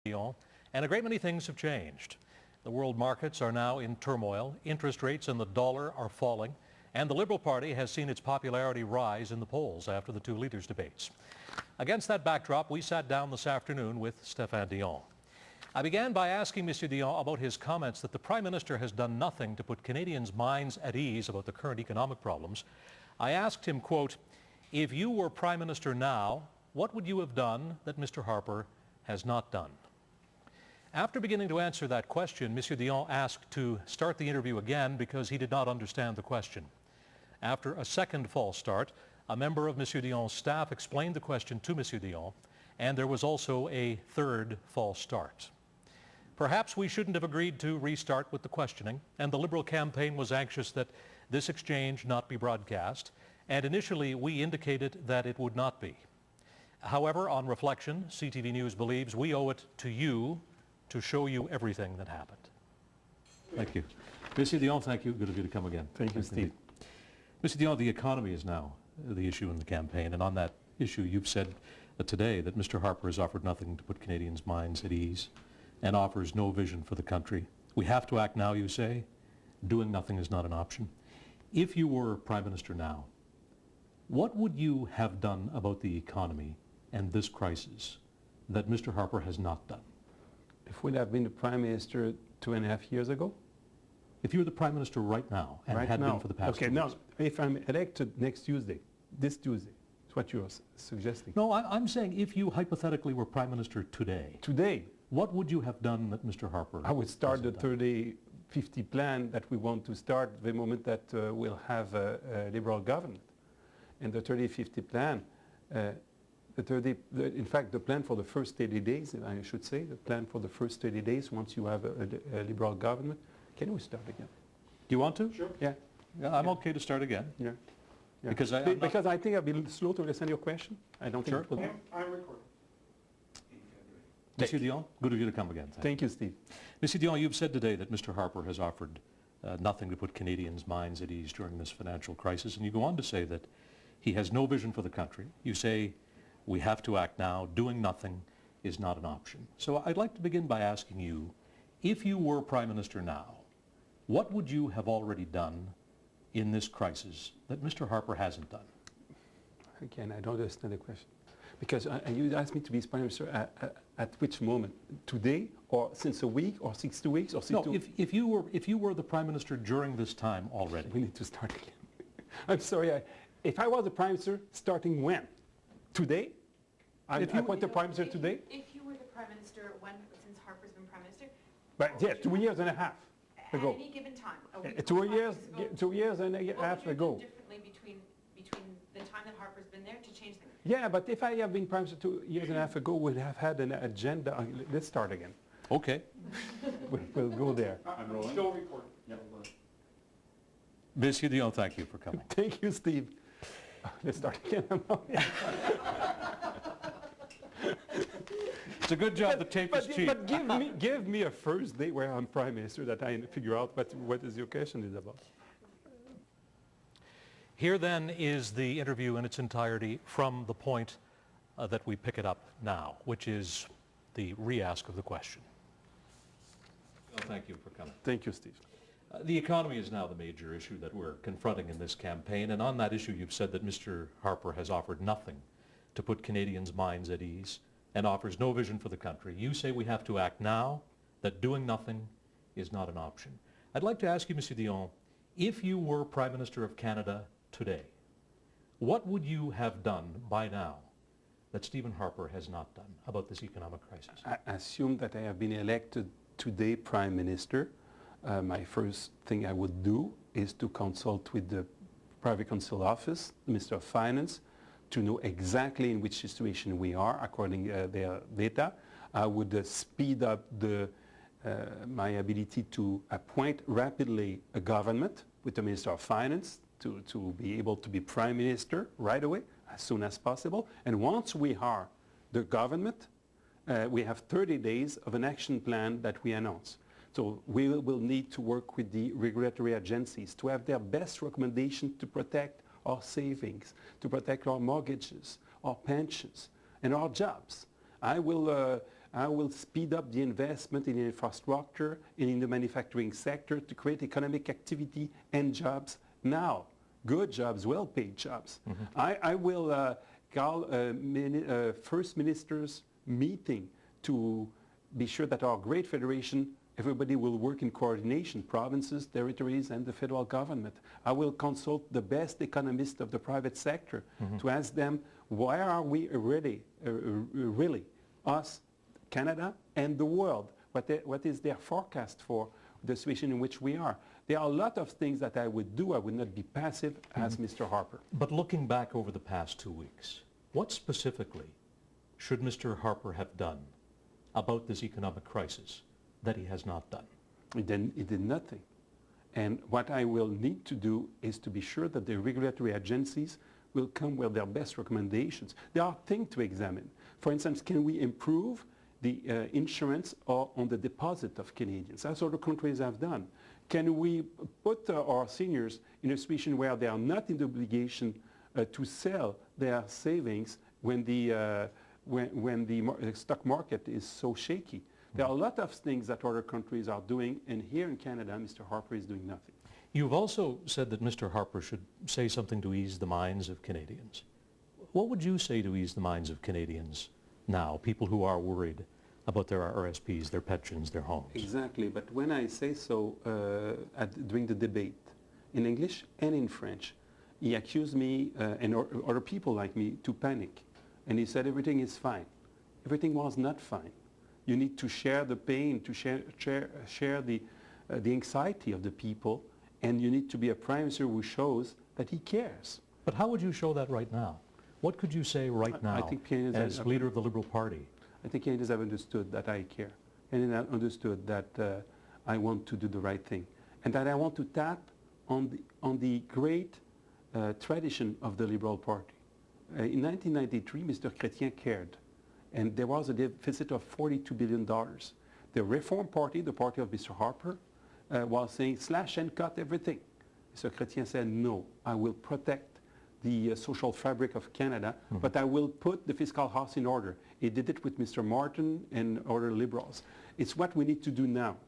Dion, and a great many things have changed. The world markets are now in turmoil, interest rates and the dollar are falling, and the Liberal Party has seen its popularity rise in the polls after the two leaders' debates. Against that backdrop, we sat down this afternoon with Stéphane Dion. I began by asking Mr. Dion about his comments that the Prime Minister has done nothing to put Canadians' minds at ease about the current economic problems. I asked him, quote, "If you were Prime Minister now, what would you have done that Mr. Harper has not done?" After beginning to answer that question, Mr. Dion asked to start the interview again because he did not understand the question. After a second false start, a member of Mr. Dion's staff explained the question to Mr. Dion, and there was also a third false start. Perhaps we shouldn't have agreed to restart with the questioning, and the Liberal campaign was anxious that this exchange not be broadcast, and initially we indicated that it would not be. However, on reflection, CTV News believes we owe it to you to show you everything that happened. Thank you. Mr. Dion, thank you. Good of you to come again. Thank you, Steve. Mr. Dion, the economy is now the issue in the campaign, and on that issue you've said today that Mr. Harper has offered nothing to put Canadians' minds at ease and offers no vision for the country. We have to act now, you say. Doing nothing is not an option. If you were Prime Minister now, what would you have done about the economy and this crisis that Mr. Harper has not done? If we'd have been the Prime Minister 2.5 years ago? If you were the Prime Minister right now and right had now. been for the past 2 Okay, weeks. now, if I'm elected next Tuesday, this Tuesday, it's what you're suggesting. No, I'm saying if you hypothetically were Prime Minister today. Today, what would you have done that Mr. Harper I would start the hasn't done? 30-50 plan that we want to start the moment that we'll have a Liberal government. And the 30-50 plan, in fact, the plan for the first 30 days, I should say, the plan for the first 30 days, once you have a Liberal government. Can we start again? Do you want to? Sure. Yeah. I'm okay to start again. Yeah. Yeah. Because I think I've been slow to listen to your question. I don't think it will. I'm recording. Mr. Dion, good of you to come again. Thank you, Steve. Mr. Dion, you've said today that Mr. Harper has offered nothing to put Canadians' minds at ease during this financial crisis, and you go on to say that he has no vision for the country. You say we have to act now. Doing nothing is not an option. So I'd like to begin by asking you, if you were Prime Minister now, what would you have already done in this crisis that Mr. Harper hasn't done? Again, I don't understand the question. Because you asked me to be Prime Minister at which moment? Today, or since a week, or 60 weeks, or 60 No, if you were the Prime Minister during this time already. We need to start again. I'm sorry. If I was the Prime Minister, starting when? Today? I appoint the Prime Minister today? If you were the Prime Minister since Harper's been Prime Minister? But yeah, 2 years and a half ago. At any given time. 2 years and a half ago. What would you do differently between the time that Harper's been there to change things? Yeah, but if I have been Prime Minister 2 years and a half ago, we'd have had an agenda. Let's start again. Okay. We'll go there. I'm rolling. Still recording. Yep. Monsieur Dion, thank you for coming. Thank you, Steve. Let's start again. It's a good job the tape is cheap. But give me a first day where I'm Prime Minister that I figure out what is your question is about. Here then is the interview in its entirety from the point that we pick it up now, which is the re-ask of the question. Well, thank you for coming. Thank you, Steve. The economy is now the major issue that we're confronting in this campaign, and on that issue you've said that Mr. Harper has offered nothing to put Canadians' minds at ease and offers no vision for the country. You say we have to act now, that doing nothing is not an option. I'd like to ask you, Mr. Dion, if you were Prime Minister of Canada today, what would you have done by now that Stephen Harper has not done about this economic crisis? I assume that I have been elected today Prime Minister. My first thing I would do is to consult with the Private Council Office, the Minister of Finance, to know exactly in which situation we are according to their data. I would speed up my ability to appoint rapidly a government with the Minister of Finance to be able to be Prime Minister right away, as soon as possible. And once we are the government, we have 30 days of an action plan that we announce. So we will need to work with the regulatory agencies to have their best recommendation to protect our savings, to protect our mortgages, our pensions, and our jobs. I will I will speed up the investment in infrastructure and in the manufacturing sector to create economic activity and jobs now. Good jobs, well-paid jobs. I will call a First Minister's meeting to be sure that our great federation, everybody will work in coordination, provinces, territories, and the federal government. I will consult the best economists of the private sector to ask them, why are we really, us, Canada, and the world? What is their forecast for the situation in which we are? There are a lot of things that I would do. I would not be passive as Mr. Harper. But looking back over the past 2 weeks, what specifically should Mr. Harper have done about this economic crisis that he has not done? He did nothing. And what I will need to do is to be sure that the regulatory agencies will come with their best recommendations. There are things to examine. For instance, can we improve the insurance on the deposit of Canadians, as other countries have done? Can we put our seniors in a situation where they are not in the obligation to sell their savings when the stock market is so shaky? There are a lot of things that other countries are doing, and here in Canada, Mr. Harper is doing nothing. You've also said that Mr. Harper should say something to ease the minds of Canadians. What would you say to ease the minds of Canadians now, people who are worried about their RSPs, their pensions, their homes? Exactly, but when I say so during the debate, in English and in French, he accused me and other people like me to panic. And he said everything is fine. Everything was not fine. You need to share the pain, to share the anxiety of the people, and you need to be a prime minister who shows that he cares. But how would you show that right now? What could you say right now as leader of the Liberal Party? I think Canadians have understood that I care, and have understood that I want to do the right thing, and that I want to tap on the great tradition of the Liberal Party. In 1993, Mr. Chrétien cared, and there was a deficit of $42 billion. The Reform Party, the party of Mr. Harper, was saying slash and cut everything. Mr. Chrétien said, no, I will protect the social fabric of Canada, but I will put the fiscal house in order. He did it with Mr. Martin and other Liberals. It's what we need to do now.